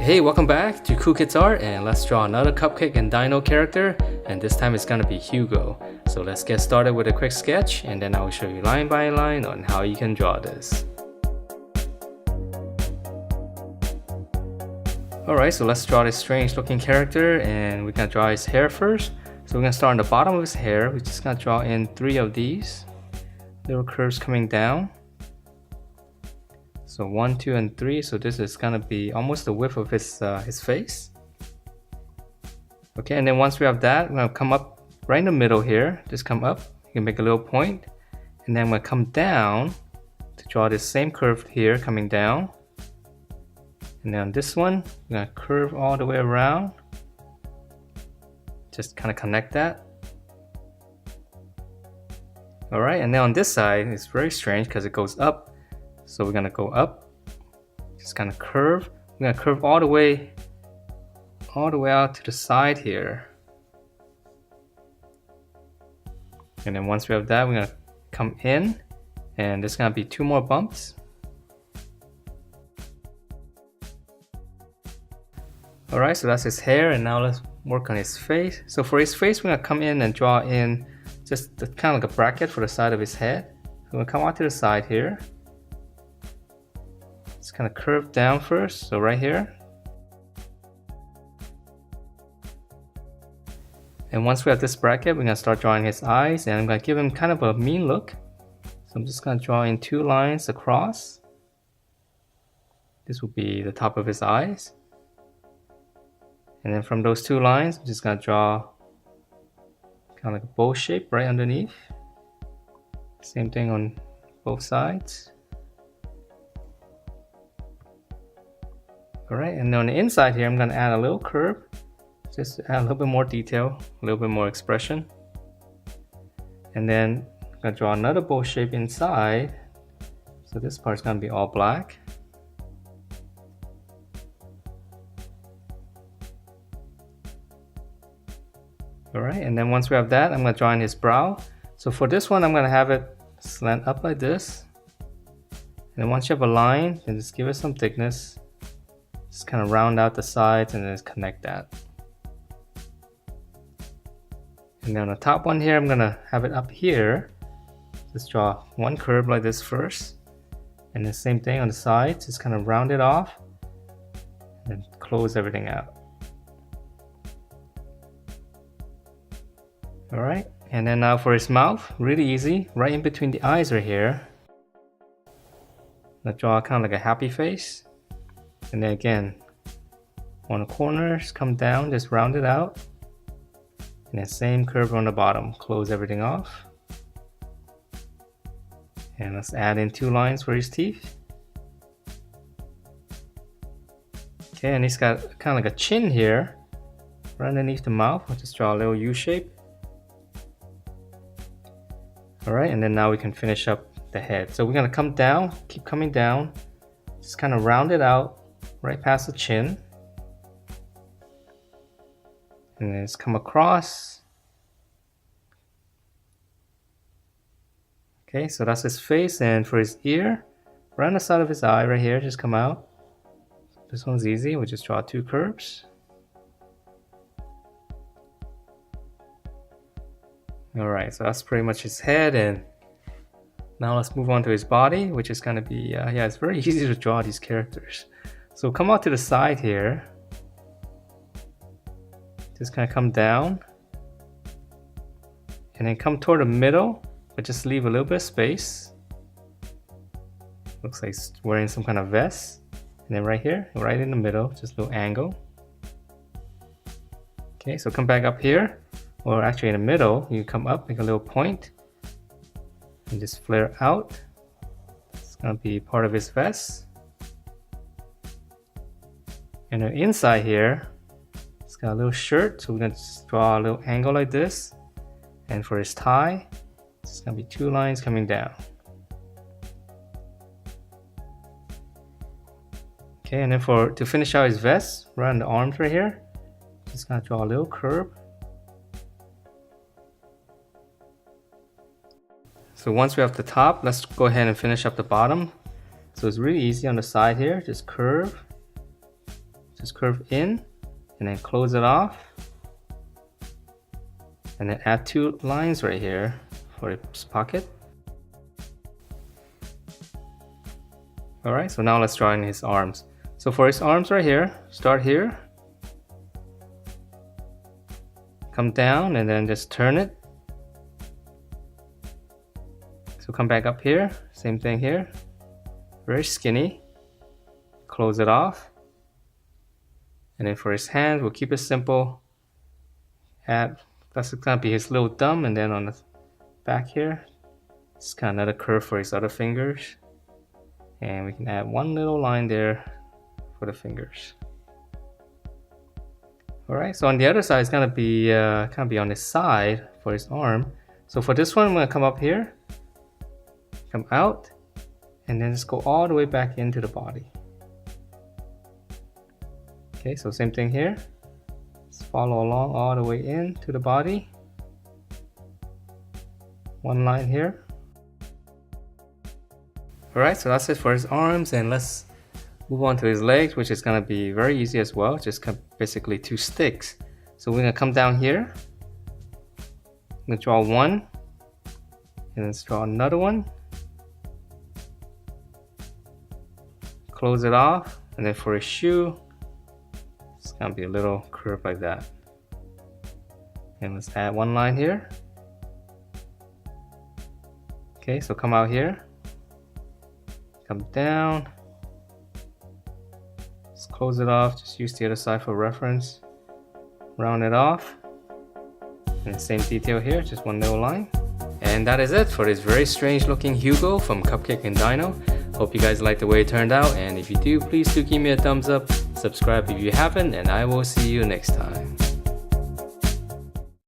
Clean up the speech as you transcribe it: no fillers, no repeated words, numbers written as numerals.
Hey, welcome back to Cool Kids Art, and let's draw another Cupcake and Dino character, and this time it's gonna be Hugo. So let's get started with a quick sketch, and then I will show you line by line on how you can draw this. Alright, so let's draw this strange looking character, and we're gonna draw his hair first. So we're gonna start on the bottom of his hair. We're just gonna draw in 3 of these little curves coming down. So 1, 2, and 3. So this is gonna be almost the width of his face. Okay, and then once we have that, we're gonna come up right in the middle here. Just come up. You can make a little point, and then we're gonna come down to draw this same curve here coming down. And then on this one, we're gonna curve all the way around. Just kind of connect that. All right, and then on this side, it's very strange because it goes up. So we're gonna go up, just kind of curve. We're gonna curve all the way out to the side here. And then once we have that, we're gonna come in, and there's gonna be 2 more bumps. All right, so that's his hair, and now let's work on his face. So for his face, we're gonna come in and draw in just kind of like a bracket for the side of his head. So we're gonna come out to the side here. Just kind of curve down first, so right here. And once we have this bracket, we're gonna start drawing his eyes, and I'm gonna give him kind of a mean look. So I'm just gonna draw in 2 lines across. This will be the top of his eyes. And then from those 2 lines, I'm just gonna draw kind of like a bow shape right underneath. Same thing on both sides. Alright, and then on the inside here, I'm going to add a little curve, just to add a little bit more detail, a little bit more expression. And then I'm going to draw another bow shape inside. So this part's going to be all black. Alright, and then once we have that, I'm going to draw in his brow. So for this one, I'm going to have it slant up like this. And then once you have a line, then just give it some thickness. Just kind of round out the sides and then just connect that. And then on the top one here, I'm gonna have it up here. Just draw 1 curve like this first. And the same thing on the sides, just kind of round it off. And close everything out. Alright, and then now for his mouth, really easy. Right in between the eyes right here. I'm gonna draw kind of like a happy face. And then again, on the corners, come down, just round it out. And then same curve on the bottom, close everything off. And let's add in 2 lines for his teeth. Okay, and he's got kind of like a chin here, right underneath the mouth. I'll just draw a little U shape. Alright, and then now we can finish up the head. So we're gonna come down, keep coming down, just kind of round it out. Right past the chin, and then just come across. Okay, so that's his face, and for his ear, right on the side of his eye right here, just come out. This one's easy, we'll just draw 2 curves. Alright, so that's pretty much his head, and now let's move on to his body, which is gonna be, yeah, it's very easy to draw these characters. So come out to the side here, just kind of come down, and then come toward the middle, but just leave a little bit of space. Looks like he's wearing some kind of vest. And then right here, right in the middle, just a little angle. Okay, so come back up here, or actually in the middle, you come up, make a little point, and just flare out. It's gonna be part of his vest. And then inside here, it's got a little shirt, so we're gonna just draw a little angle like this. And for his tie, it's gonna be 2 lines coming down. Okay, and then to finish out his vest, right on the arms right here, just gonna draw a little curve. So once we have the top, let's go ahead and finish up the bottom. So it's really easy on the side here, just curve. just curve in and then close it off. And then add 2 lines right here for its pocket. Alright, so now let's draw in his arms. So for his arms right here, start here. Come down and then just turn it. So come back up here, same thing here. Very skinny. Close it off. And then for his hands, we'll keep it simple. That's gonna be his little thumb, and then on the back here, just kind of another curve for his other fingers. And we can add 1 little line there for the fingers. Alright, so on the other side, it's gonna be kind of be on his side for his arm. So for this one, I'm gonna come up here, come out, and then just go all the way back into the body. Okay, so same thing here. Just follow along all the way into the body. 1 line here. Alright, so that's it for his arms, and let's move on to his legs, which is going to be very easy as well. Just basically 2 sticks. So we're going to come down here. I'm going to draw 1, and then let's draw another one. Close it off, and then for his shoe, it's going to be a little curve like that. And let's add 1 line here. Okay, so come out here, come down, just close it off, just use the other side for reference, round it off, and the same detail here, just 1 little line. And that is it for this very strange looking Hugo from Cupcake and Dino. Hope you guys like the way it turned out, and if you do, please do give me a thumbs up, subscribe if you haven't, and I will see you next time.